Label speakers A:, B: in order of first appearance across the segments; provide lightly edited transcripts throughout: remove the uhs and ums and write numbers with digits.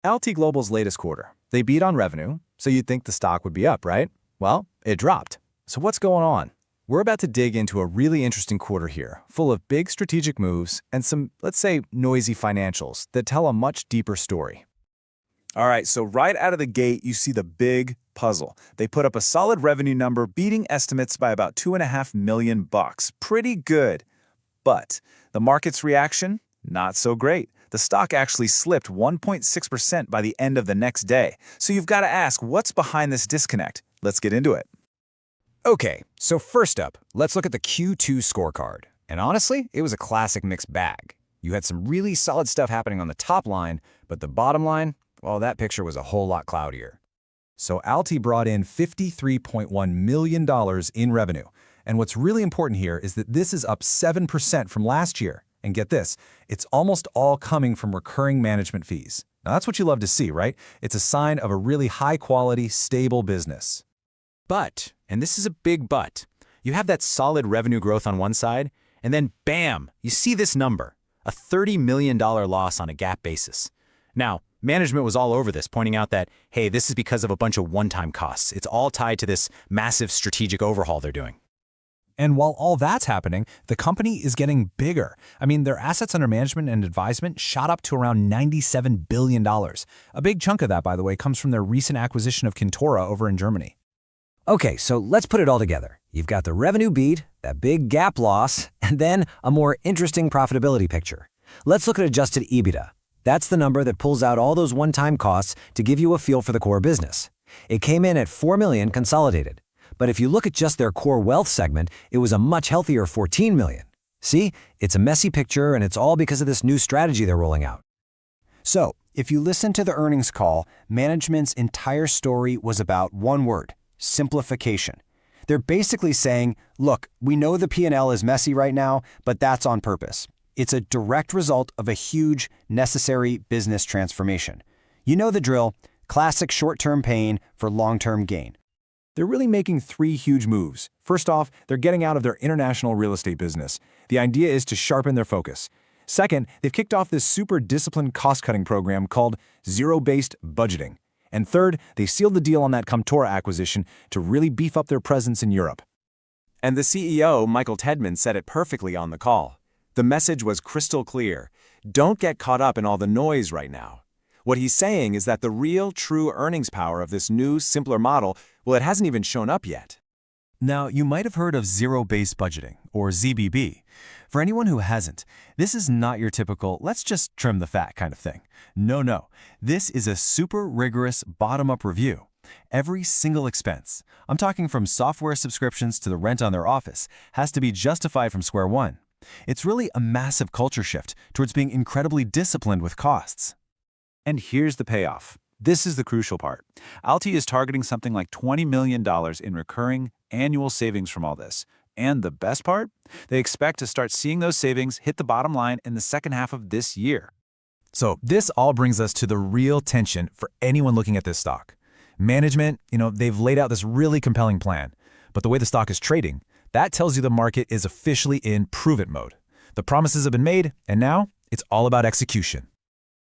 A: AlTi Global's latest quarter. They beat on revenue, so you'd think the stock would be up, right? Well, it dropped. So what's going on? We're about to dig into a really interesting quarter here, full of big strategic moves and some, let's say, noisy financials that tell a much deeper story. All right, so right out of the gate, you see the big puzzle. They put up a solid revenue number, beating estimates by about $2.5 million. Pretty good. But the market's reaction? Not so great. The stock actually slipped 1.6% by the end of the next day. So you've got to ask, what's behind this disconnect? Let's get into it.
B: Okay, so first up, let's look at the Q2 scorecard. And honestly, it was a classic mixed bag. You had some really solid stuff happening on the top line, but the bottom line, well, that picture was a whole lot cloudier.
A: So AlTi brought in $53.1 million in revenue. And what's really important here is that this is up 7% from last year. And get this, it's almost all coming from recurring management fees. Now that's what you love to see, right? It's a sign of a really high-quality, stable business.
B: But, and this is a big but, you have that solid revenue growth on one side, and then bam, you see this number, a $30 million loss on a GAAP basis. Now, management was all over this, pointing out that, hey, this is because of a bunch of one-time costs. It's all tied to this massive strategic overhaul they're doing.
A: And while all that's happening, the company is getting bigger. I mean, their assets under management and advisement shot up to around $97 billion. A big chunk of that, by the way, comes from their recent acquisition of Kontora over in Germany.
C: Okay, so let's put it all together. You've got the revenue beat, that big GAAP loss, and then a more interesting profitability picture. Let's look at adjusted EBITDA. That's the number that pulls out all those one-time costs to give you a feel for the core business. It came in at $4 million consolidated. But if you look at just their core wealth segment, it was a much healthier $14 million. See, it's a messy picture, and it's all because of this new strategy they're rolling out.
D: So, if you listen to the earnings call, management's entire story was about one word: simplification. They're basically saying, look, we know the P&L is messy right now, but that's on purpose. It's a direct result of a huge, necessary business transformation. You know the drill: classic short-term pain for long-term gain.
A: They're really making three huge moves. First off, they're getting out of their international real estate business. The idea is to sharpen their focus. Second, they've kicked off this super disciplined cost-cutting program called zero-based budgeting. And third, they sealed the deal on that Kontora acquisition to really beef up their presence in Europe.
E: And the CEO, Michael Tedman, said it perfectly on the call. The message was crystal clear. Don't get caught up in all the noise right now. What he's saying is that the real, true earnings power of this new, simpler model, well, it hasn't even shown up yet.
A: Now, you might have heard of zero-based budgeting, or ZBB. For anyone who hasn't, this is not your typical, let's just trim the fat kind of thing. No. This is a super rigorous bottom-up review. Every single expense, I'm talking from software subscriptions to the rent on their office, has to be justified from square one. It's really a massive culture shift towards being incredibly disciplined with costs. And here's the payoff. This is the crucial part. AlTi is targeting something like $20 million in recurring annual savings from all this. And the best part? They expect to start seeing those savings hit the bottom line in the second half of this year. So this all brings us to the real tension for anyone looking at this stock. Management, they've laid out this really compelling plan. But the way the stock is trading, that tells you the market is officially in prove-it mode. The promises have been made, and now it's all about execution.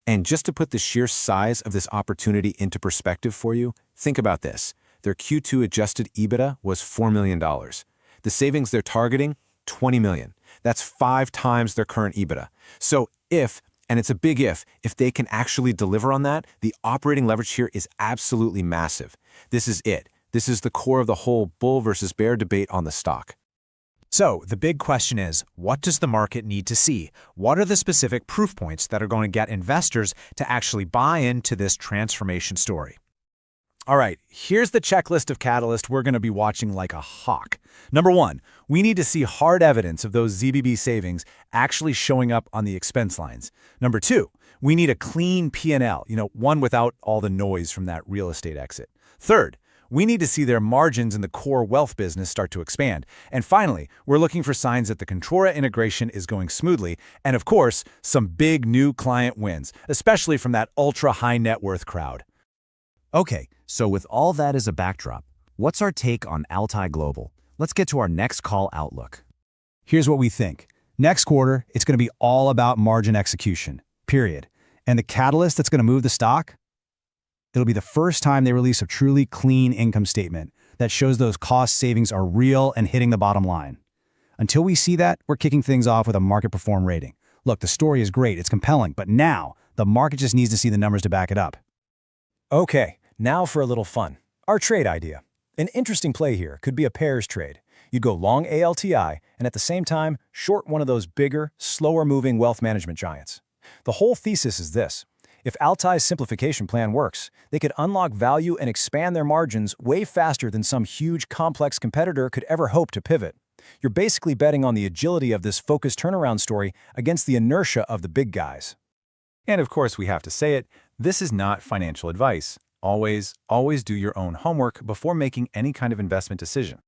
A: And just to put the sheer size of this opportunity into perspective for you, think about this. Their Q2 adjusted EBITDA was $4 million. The savings they're targeting, $20 million. That's 5 times their current EBITDA. So if, and it's a big if they can actually deliver on that, the operating leverage here is absolutely massive. This is it. This is the core of the whole bull versus bear debate on the stock.
B: So, the big question is, what does the market need to see? What are the specific proof points that are going to get investors to actually buy into this transformation story? All right, here's the checklist of catalysts we're going to be watching like a hawk. Number 1, we need to see hard evidence of those ZBB savings actually showing up on the expense lines. Number 2, we need a clean P&L, one without all the noise from that real estate exit. Third, we need to see their margins in the core wealth business start to expand. And finally, we're looking for signs that the Kontora integration is going smoothly, and of course, some big new client wins, especially from that ultra-high net worth crowd.
F: Okay, so with all that as a backdrop, what's our take on AlTi Global? Let's get to our next call outlook.
A: Here's what we think. Next quarter, it's going to be all about margin execution, period. And the catalyst that's going to move the stock?
G: It'll be the first time they release a truly clean income statement that shows those cost savings are real and hitting the bottom line. Until we see that, we're kicking things off with a market perform rating. Look, the story is great, it's compelling, but now the market just needs to see the numbers to back it up.
H: Okay, now for a little fun. Our trade idea. An interesting play here could be a pairs trade. You'd go long ALTI and at the same time short one of those bigger, slower-moving wealth management giants. The whole thesis is this. If AlTi's simplification plan works, they could unlock value and expand their margins way faster than some huge, complex competitor could ever hope to pivot. You're basically betting on the agility of this focused turnaround story against the inertia of the big guys.
E: And of course, we have to say it, this is not financial advice. Always do your own homework before making any kind of investment decision.